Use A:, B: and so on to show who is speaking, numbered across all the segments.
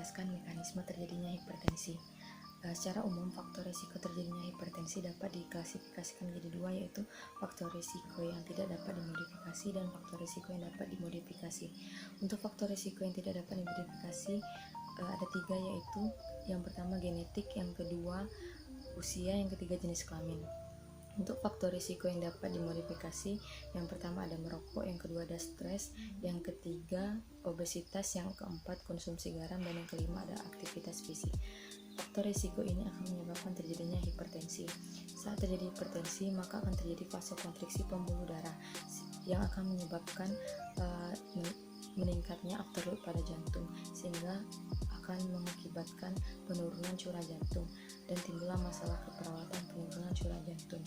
A: menjelaskan mekanisme terjadinya hipertensi. Secara umum, faktor risiko terjadinya hipertensi dapat diklasifikasikan menjadi dua, yaitu faktor risiko yang tidak dapat dimodifikasi dan faktor risiko yang dapat dimodifikasi. Untuk faktor risiko yang tidak dapat dimodifikasi ada tiga, yaitu yang pertama genetik, yang kedua usia, yang ketiga jenis kelamin. Untuk faktor risiko yang dapat dimodifikasi, yang pertama ada merokok, yang kedua ada stres, yang ketiga obesitas, yang keempat konsumsi garam, dan yang kelima ada aktivitas fisik. Faktor risiko ini akan menyebabkan terjadinya hipertensi. Saat terjadi hipertensi, maka akan terjadi vasokonstriksi pembuluh darah yang akan menyebabkan meningkatnya afterload pada jantung, sehingga akan mengakibatkan penurunan curah jantung dan timbullah masalah keperawatan penurunan curah jantung.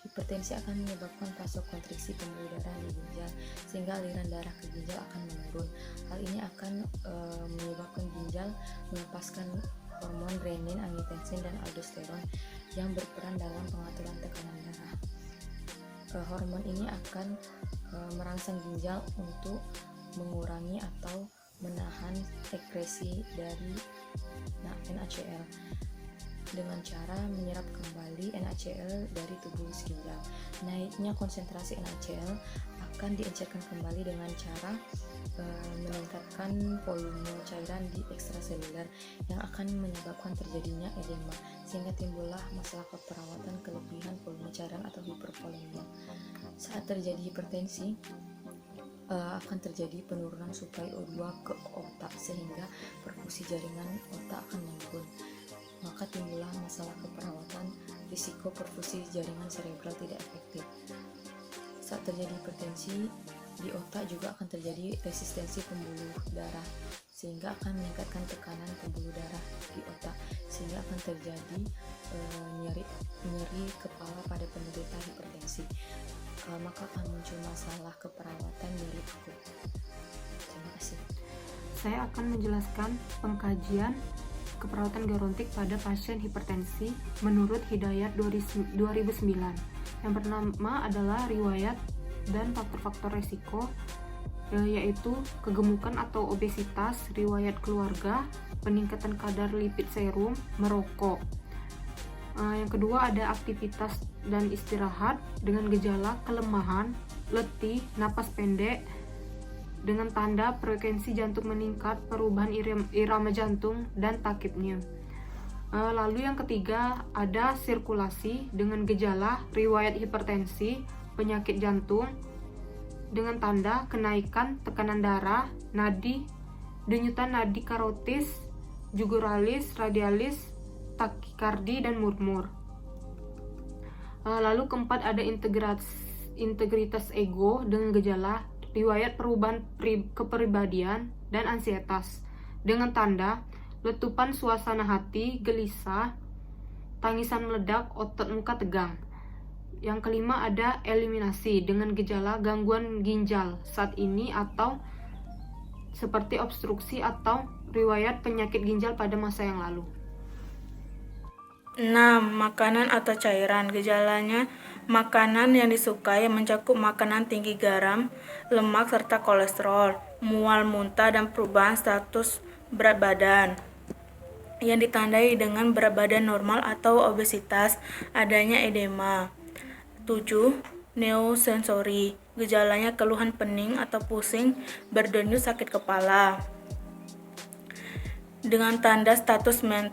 A: Hipertensi akan menyebabkan vasokonstriksi pembuluh darah di ginjal, sehingga aliran darah ke ginjal akan menurun. Hal ini akan menyebabkan ginjal melepaskan hormon renin, angiotensin, dan aldosteron yang berperan dalam pengaturan tekanan darah. Hormon ini akan merangsang ginjal untuk mengurangi atau menahan sekresi dari NaCl dengan cara menyerap kembali NaCl dari tubuh ginjal. Naiknya konsentrasi NaCl akan diencerkan kembali dengan cara meningkatkan volume cairan di ekstraseluler yang akan menyebabkan terjadinya edema, sehingga timbullah masalah keperawatan kelebihan volume cairan atau hipervolemia. Saat terjadi hipertensi, akan terjadi penurunan suplai O2 ke otak, sehingga perfusi jaringan otak akan menurun. Maka timbullah masalah keperawatan, risiko perfusi jaringan serebral tidak efektif. Saat terjadi hipertensi di otak juga akan terjadi resistensi pembuluh darah, sehingga akan meningkatkan tekanan pembuluh darah di otak, sehingga akan terjadi nyeri kepala pada penderita hipertensi. Maka akan muncul masalah keperawatan nyeri akut. Terima kasih.
B: Saya akan menjelaskan pengkajian keperawatan gerontik pada pasien hipertensi menurut Hidayat 2009. Yang pertama adalah riwayat dan faktor-faktor resiko, yaitu kegemukan atau obesitas, riwayat keluarga, peningkatan kadar lipid serum, merokok. Yang kedua ada aktivitas dan istirahat dengan gejala kelemahan, letih, napas pendek dengan tanda frekuensi jantung meningkat, perubahan irama jantung, dan takipnya. Lalu yang ketiga ada sirkulasi dengan gejala riwayat hipertensi, penyakit jantung dengan tanda kenaikan tekanan darah, nadi, denyutan nadi karotis, juguralis, radialis, takikardi, dan murmur. Lalu keempat ada integritas ego dengan gejala riwayat perubahan kepribadian dan ansietas dengan tanda letupan suasana hati, gelisah, tangisan meledak, otot muka tegang. Yang kelima ada eliminasi dengan gejala gangguan ginjal saat ini atau seperti obstruksi atau riwayat penyakit ginjal pada masa yang lalu.
C: 6. Makanan atau cairan. Gejalanya makanan yang disukai mencakup makanan tinggi garam, lemak, serta kolesterol, mual, muntah, dan perubahan status berat badan yang ditandai dengan berat badan normal atau obesitas, adanya edema. 7. Neosensori. Gejalanya keluhan pening atau pusing, berdenyut, sakit kepala dengan tanda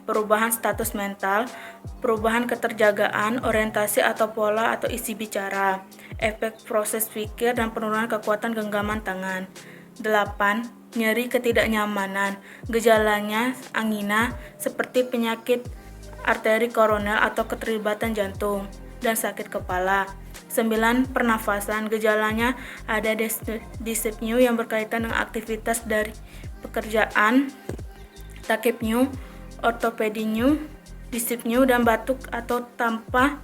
C: perubahan status mental, perubahan keterjagaan, orientasi atau pola atau isi bicara, efek proses pikir, dan penurunan kekuatan genggaman tangan. 8. Nyeri ketidaknyamanan. Gejalanya angina seperti penyakit arteri koroner atau keterlibatan jantung dan sakit kepala. 9. Pernafasan. Gejalanya ada dyspnea yang berkaitan dengan aktivitas dari pekerjaan, takipneu, ortopedineu, dyspneu, dan batuk atau tanpa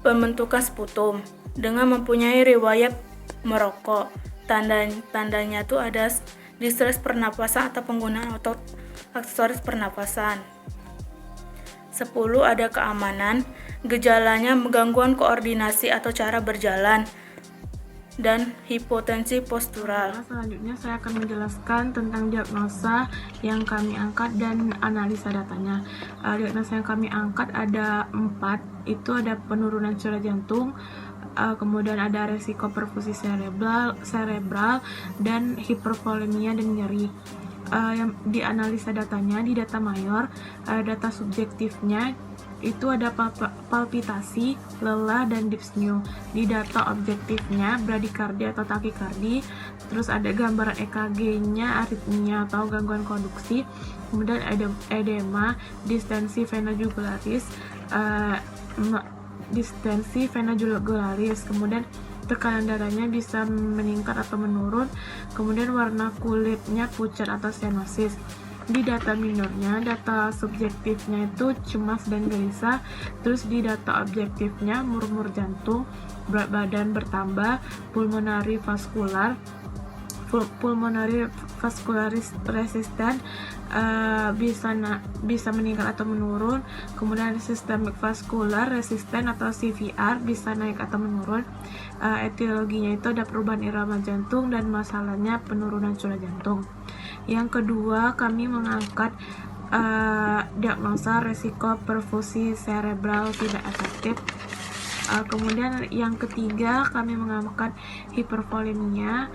C: pembentukan sputum. Dengan mempunyai riwayat merokok, tandanya tuh ada distress pernapasan atau penggunaan aksesoris pernapasan. 10. Ada keamanan. Gejalanya gangguan koordinasi atau cara berjalan, dan hipotensi postural.
D: Selanjutnya saya akan menjelaskan tentang diagnosa yang kami angkat dan analisa datanya. Diagnosa yang kami angkat ada 4, itu ada penurunan curah jantung, kemudian ada resiko perfusi cerebral dan hipervolemia dan nyeri. Yang dianalisa datanya di data mayor, data subjektifnya itu ada palpitasi, lelah, dan dyspnea. Di data objektifnya bradikardi atau takikardi, terus ada gambaran EKG-nya, aritmia atau gangguan konduksi, kemudian ada edema, distensi vena jugularis, kemudian tekanan darahnya bisa meningkat atau menurun, kemudian warna kulitnya pucat atau cyanosis. Di data minornya, data subjektifnya itu cemas dan gelisah, terus di data objektifnya murmur jantung, berat badan bertambah, pulmonary vascularis resistant, bisa meningkat atau menurun, kemudian systemic vascular resistant atau CVR bisa naik atau menurun. Etiologinya itu ada perubahan irama jantung dan masalahnya penurunan curah jantung. Yang kedua, kami mengangkat diagnosa resiko perfusi cerebral tidak efektif. Kemudian yang ketiga, kami mengangkat hipervolemia.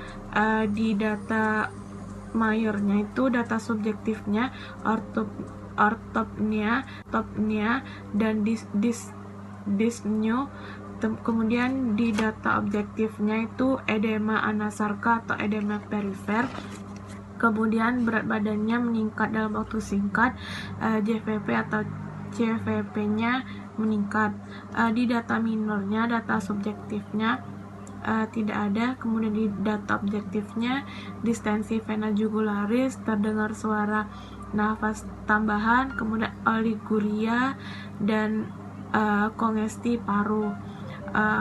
D: Di data mayornya itu data subjektifnya ortopnia dan dyspnea. Kemudian di data objektifnya itu edema anasarka atau edema perifer. Kemudian berat badannya meningkat dalam waktu singkat, JVP atau CVP-nya meningkat. Di data minornya, data subjektifnya tidak ada. Kemudian di data objektifnya distensi vena jugularis, terdengar suara nafas tambahan, kemudian oliguria dan kongesti paru.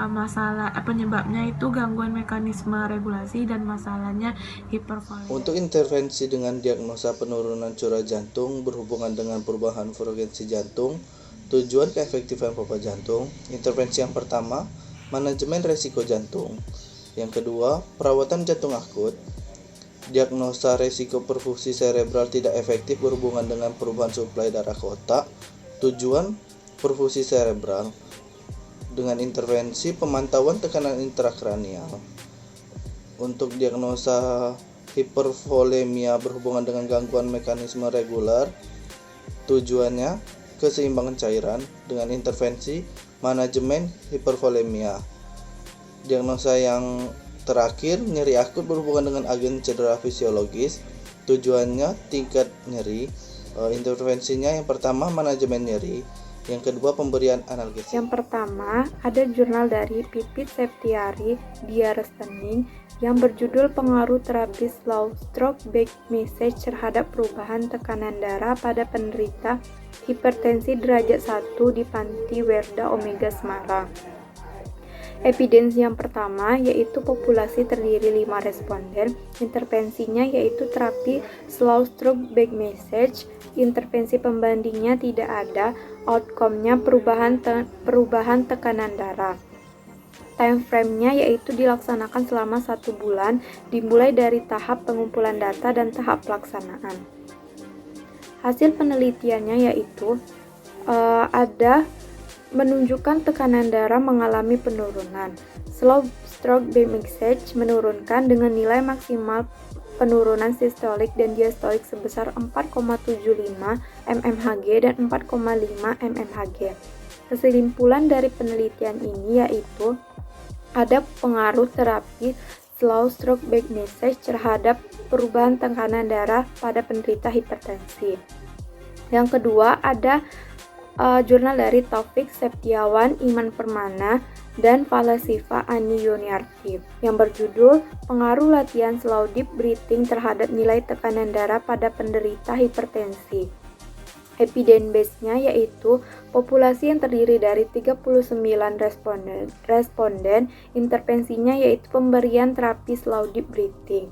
D: Masalah penyebabnya itu gangguan mekanisme regulasi dan masalahnya hipervolemia.
E: Untuk intervensi dengan diagnosa penurunan curah jantung berhubungan dengan perubahan frekuensi jantung, tujuan keefektifan pompa jantung. Intervensi yang pertama, manajemen resiko jantung. Yang kedua, perawatan jantung akut. Diagnosa resiko perfusi cerebral tidak efektif berhubungan dengan perubahan suplai darah ke otak. Tujuan perfusi cerebral dengan intervensi pemantauan tekanan intrakranial. Untuk diagnosa hipervolemia berhubungan dengan gangguan mekanisme regular, tujuannya keseimbangan cairan dengan intervensi manajemen hipervolemia. Diagnosa yang terakhir, nyeri akut berhubungan dengan agen cedera fisiologis, tujuannya tingkat nyeri. Intervensinya yang pertama manajemen nyeri, yang kedua pemberian analgesik.
F: Yang pertama, ada jurnal dari Pipit Septiari Diarestening yang berjudul Pengaruh Terapi Slow Stroke Back Message terhadap perubahan tekanan darah pada penderita hipertensi derajat 1 di Panti Werda Omega Semarang. Evidensi yang pertama yaitu populasi terdiri 5 responden. Intervensinya yaitu terapi Slow Stroke Back Message. Intervensi pembandingnya tidak ada. Outcome-nya perubahan tekanan darah. Time frame-nya yaitu dilaksanakan selama 1 bulan, dimulai dari tahap pengumpulan data dan tahap pelaksanaan. Hasil penelitiannya yaitu ada menunjukkan tekanan darah mengalami penurunan. Slow Stroke Back Message menurunkan dengan nilai maksimal penurunan sistolik dan diastolik sebesar 4,75 mmHg dan 4,5 mmHg. Kesimpulan dari penelitian ini yaitu ada pengaruh terapi Slow Stroke Back Message terhadap perubahan tekanan darah pada penderita hipertensi. Yang kedua, ada jurnal dari Taufik Septiawan, Iman Permana, dan Falasifa Ani Yuniarti yang berjudul Pengaruh Latihan Slow Deep Breathing terhadap Nilai Tekanan Darah pada Penderita Hipertensi. Evidence base-nya yaitu populasi yang terdiri dari 39 responden, intervensinya yaitu pemberian terapi slow deep breathing.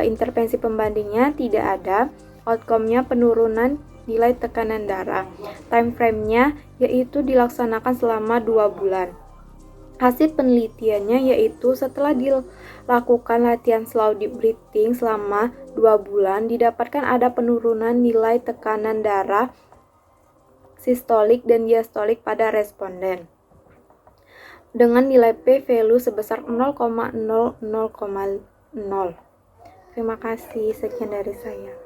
F: Intervensi pembandingnya tidak ada, outcome-nya penurunan nilai tekanan darah. Time frame-nya yaitu dilaksanakan selama 2 bulan. Hasil penelitiannya yaitu setelah dilakukan latihan slow deep breathing selama 2 bulan, didapatkan ada penurunan nilai tekanan darah sistolik dan diastolik pada responden dengan nilai p-value sebesar 0,00,0. Terima kasih, sekian dari saya.